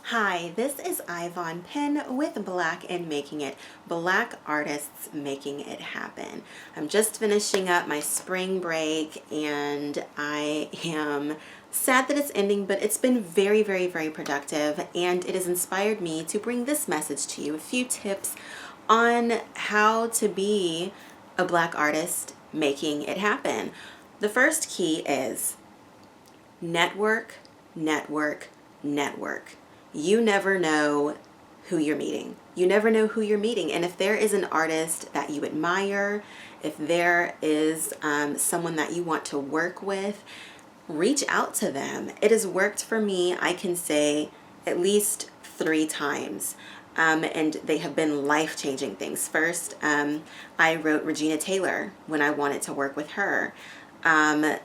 Hi, this is Yvonne Penn with Black and Making It, Black Artists Making It Happen. I'm just finishing up my spring break and I am sad that it's ending, but it's been very, very, very productive, and it has inspired me to bring this message to you, a few tips on how to be a Black artist making it happen. The first key is network, network, network. You never know who you're meeting. You never know who you're meeting. And if there is an artist that you admire, if there is someone that you want to work with, reach out to them. It has worked for me, I can say, at least 3 times. And they have been life-changing things. First, I wrote Regina Taylor when I wanted to work with her. Now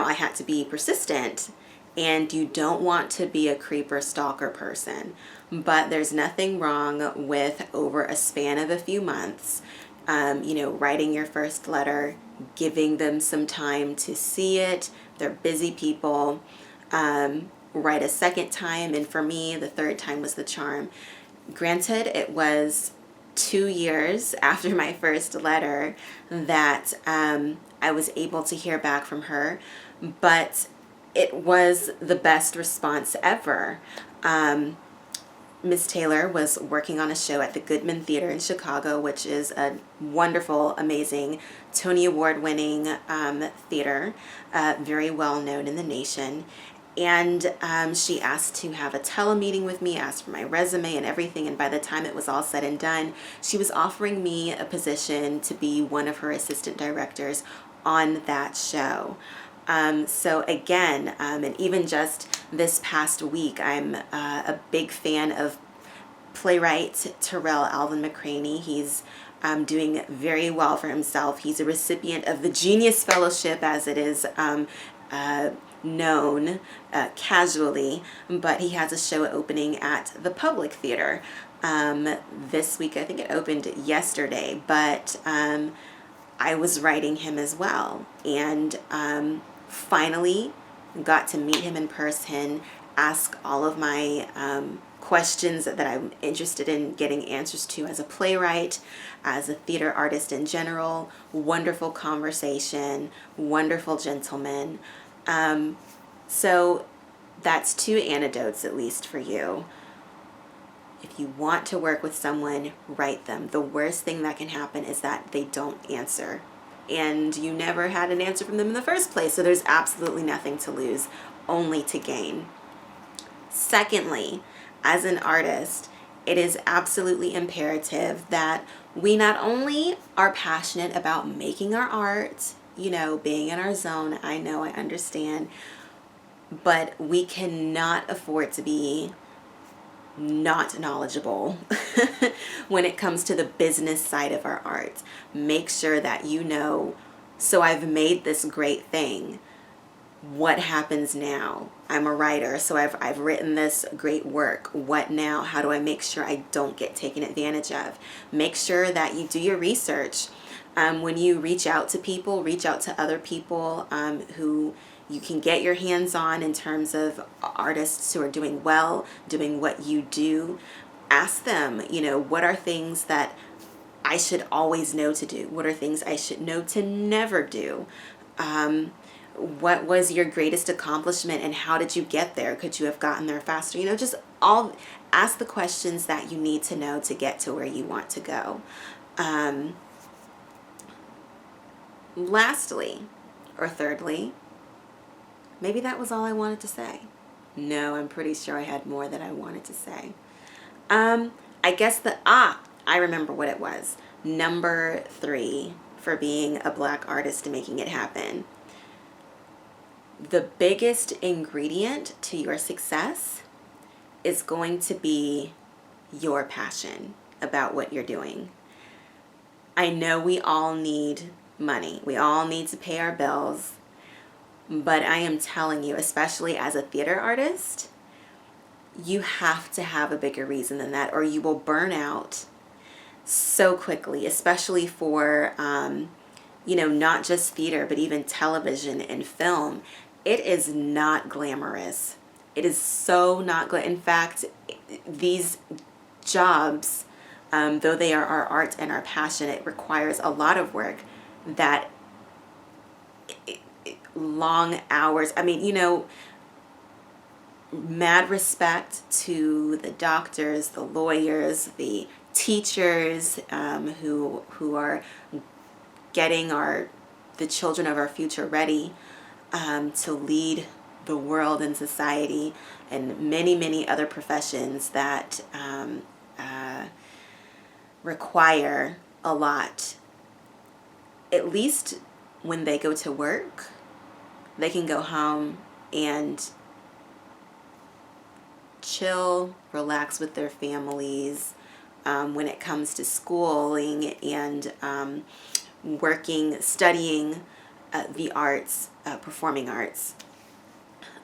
I had to be persistent, and you don't want to be a creeper stalker person, but there's nothing wrong with, over a span of a few months, writing your first letter, giving them some time to see it. They're busy people. Write a second time, and for me, the third time was the charm. Granted, it was 2 years after my first letter that I was able to hear back from her, but it was the best response ever. Miss Taylor was working on a show at the Goodman Theater in Chicago, which is a wonderful, amazing, Tony Award-winning theater, very well known in the nation. And she asked to have a telemeeting with me, asked for my resume and everything, and by the time it was all said and done, she was offering me a position to be one of her assistant directors on that show. So again, and even just this past week, I'm a big fan of playwright Terrell Alvin McCraney. He's doing very well for himself. He's a recipient of the Genius Fellowship, as it is known casually, but he has a show opening at the Public Theater this week. I think it opened yesterday, but I was writing him as well, and finally got to meet him in person, ask all of my questions that I'm interested in getting answers to as a playwright, as a theater artist in general. Wonderful conversation, wonderful gentleman. So that's 2 antidotes at least for you. If you want to work with someone, write them. The worst thing that can happen is that they don't answer, and you never had an answer from them in the first place, so there's absolutely nothing to lose, only to gain. Secondly, as an artist, it is absolutely imperative that we not only are passionate about making our art, being in our zone, I know, I understand, but we cannot afford to be not knowledgeable when it comes to the business side of our art. Make sure that so I've made this great thing. What happens now? I'm a writer, so I've written this great work. What now? How do I make sure I don't get taken advantage of? Make sure that you do your research. When you reach out to people, reach out to other people who you can get your hands on in terms of artists who are doing well, doing what you do. Ask them, what are things that I should always know to do? What are things I should know to never do? What was your greatest accomplishment and how did you get there? Could you have gotten there faster? Just ask the questions that you need to know to get to where you want to go. Lastly, or thirdly, maybe that was all I wanted to say. No, I'm pretty sure I had more that I wanted to say. I guess I remember what it was. Number 3 for being a Black artist and making it happen. The biggest ingredient to your success is going to be your passion about what you're doing. I know we all need money. We all need to pay our bills. But I am telling you, especially as a theater artist, you have to have a bigger reason than that, or you will burn out so quickly, especially for, not just theater, but even television and film. It is not glamorous It is so not good. In fact, these jobs, though they are our art and our passion, it requires a lot of work that long hours. I mean, mad respect to the doctors, the lawyers, the teachers, who are getting the children of our future ready to lead the world and society, and many, many other professions that require a lot. At least when they go to work, they can go home and chill, relax with their families. When it comes to schooling and working, studying the arts, performing arts,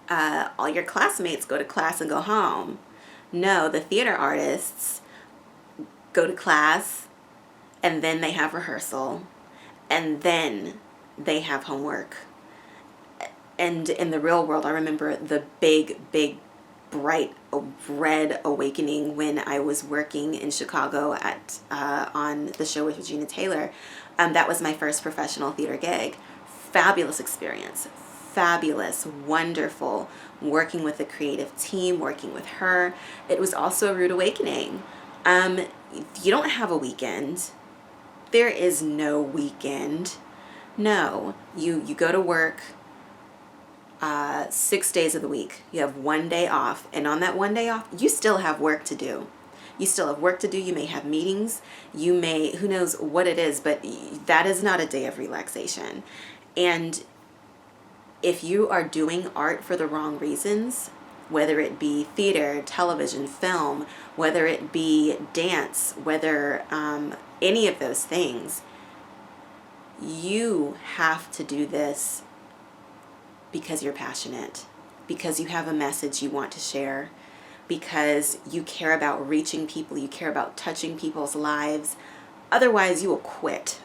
all your classmates go to class and go home. No, the theater artists go to class, and then they have rehearsal, and then they have homework. And in the real world, I remember the big, bright red awakening when I was working in Chicago on the show with Regina Taylor. That was my first professional theater gig. Fabulous experience. Fabulous, wonderful, working with a creative team, working with her. It was also a rude awakening. You don't have a weekend. There is no weekend. No, you go to work 6 days of the week. You have 1 day off, and on that 1 day off, you still have work to do. You still have work to do. You may have meetings. You may, who knows what it is, but that is not a day of relaxation. And if you are doing art for the wrong reasons, whether it be theater, television, film, whether it be dance, whether any of those things, you have to do this because you're passionate, because you have a message you want to share, because you care about reaching people, you care about touching people's lives. Otherwise, you will quit.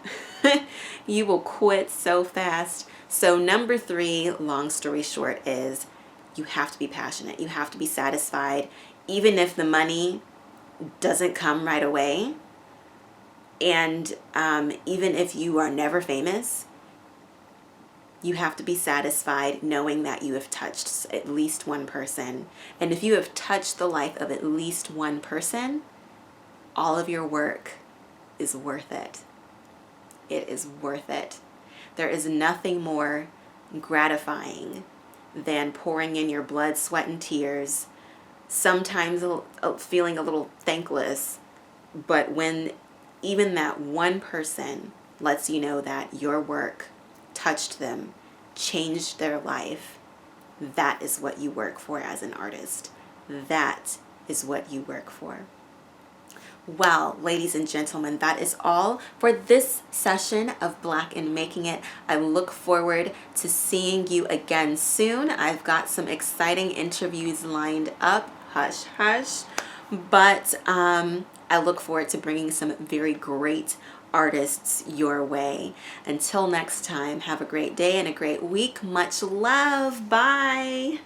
You will quit so fast. So number 3, long story short, is you have to be passionate. You have to be satisfied, even if the money doesn't come right away. And even if you are never famous, you have to be satisfied knowing that you have touched at least one person. And if you have touched the life of at least one person, all of your work is worth it. It is worth it. There is nothing more gratifying than pouring in your blood, sweat, and tears, sometimes feeling a little thankless, but when even that one person lets you know that your work touched them, changed their life, that is what you work for as an artist. That is what you work for. Well, ladies and gentlemen, that is all for this session of Black in Making It. I look forward to seeing you again soon. I've got some exciting interviews lined up. Hush, hush. But I look forward to bringing some very great artists your way. Until next time, have a great day and a great week. Much love. Bye.